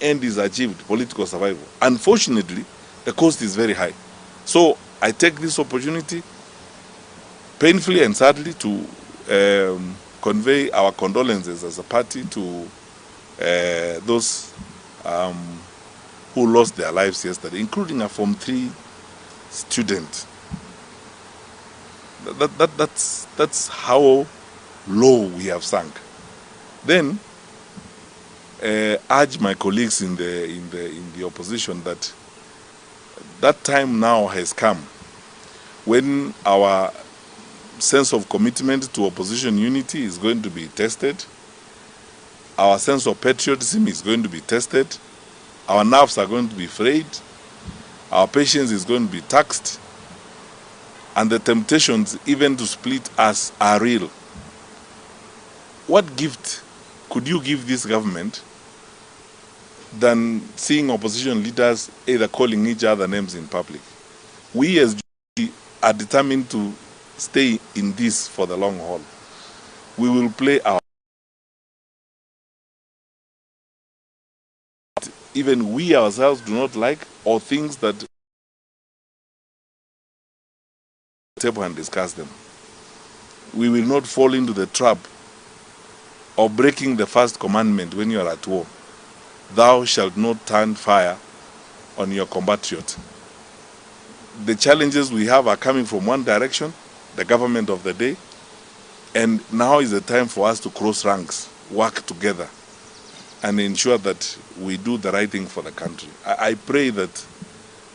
end is achieved, political survival. Unfortunately, the cost is very high. So I take this opportunity painfully and sadly to convey our condolences as a party to those who lost their lives yesterday, including a Form 3 student. That's how low we have sunk. Then urge my colleagues in the opposition that that time now has come when our sense of commitment to opposition unity is going to be tested. Our sense of patriotism is going to be tested. Our nerves are going to be frayed. Our patience is going to be taxed. And the temptations even to split us are real. What gift could you give this government than seeing opposition leaders either calling each other names in public? We as Jubilee are determined to stay in this for the long haul. We will play our even we ourselves do not like, or things that table and discuss them. We will not fall into the trap of breaking the first commandment when you are at war. Thou shalt not turn fire on your compatriot. The challenges we have are coming from one direction, the government of the day, and now is the time for us to cross ranks, work together, and ensure that we do the right thing for the country. I pray that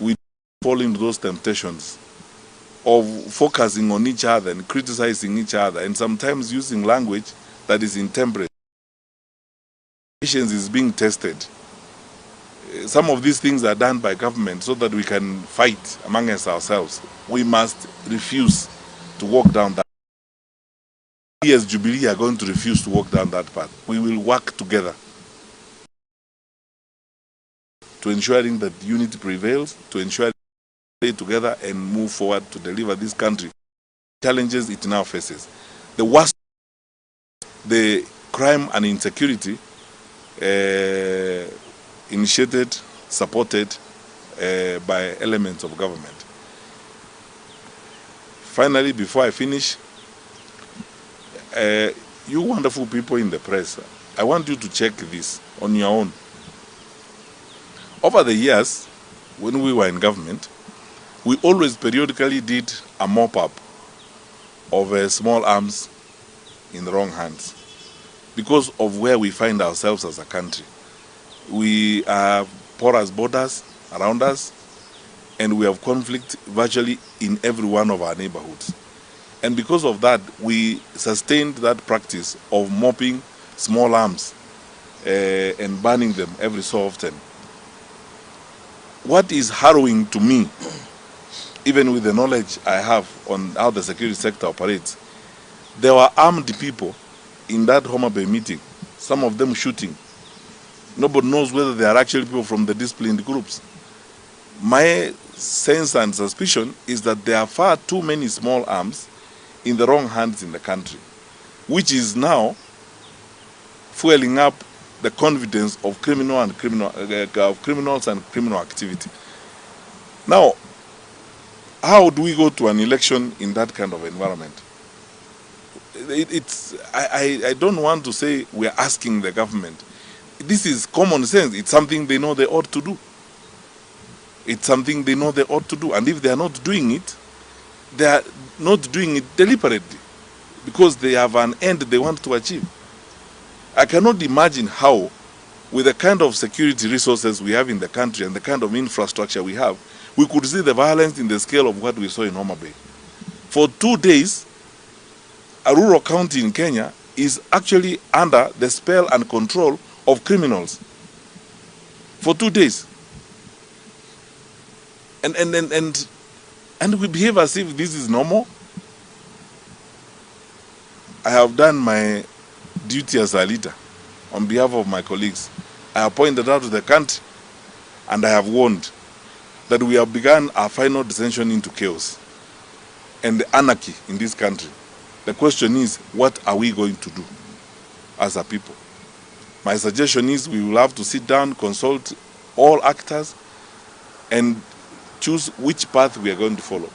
we fall into those temptations of focusing on each other and criticizing each other, and sometimes using language that is intemperate. Patience is being tested. Some of these things are done by government so that we can fight amongst ourselves. We must refuse to walk down that. We as Jubilee are going to refuse to walk down that path. We will work together to ensuring that unity prevails, to ensure that we stay together and move forward to deliver this country challenges it now faces. The worst, the crime and insecurity initiated, supported by elements of government. Finally, before I finish, you wonderful people in the press, I want you to check this on your own. Over the years, when we were in government, we always periodically did a mop-up of small arms in the wrong hands because of where we find ourselves as a country. We have porous borders around us, and we have conflict virtually in every one of our neighborhoods. And because of that, we sustained that practice of mopping small arms and burning them every so often. What is harrowing to me, even with the knowledge I have on how the security sector operates, there were armed people in that Homa Bay meeting, some of them shooting. Nobody knows whether they are actually people from the disciplined groups. My sense and suspicion is that there are far too many small arms in the wrong hands in the country, which is now fueling up the confidence of criminals and criminal activity. Now, how do we go to an election in that kind of environment? I don't want to say we are asking the government. This is common sense. It's something they know they ought to do. It's something they know they ought to do. And if they are not doing it, they are not doing it deliberately because they have an end they want to achieve. I cannot imagine how, with the kind of security resources we have in the country and the kind of infrastructure we have, we could see the violence in the scale of what we saw in Homa Bay. For 2 days, a rural county in Kenya is actually under the spell and control of criminals. For 2 days. And we behave as if this is normal. I have done my duty as a leader on behalf of my colleagues. I have pointed out to the country and I have warned that we have begun our final descension into chaos and the anarchy in this country. The question is, what are we going to do as a people? My suggestion is we will have to sit down, consult all actors, and choose which path we are going to follow.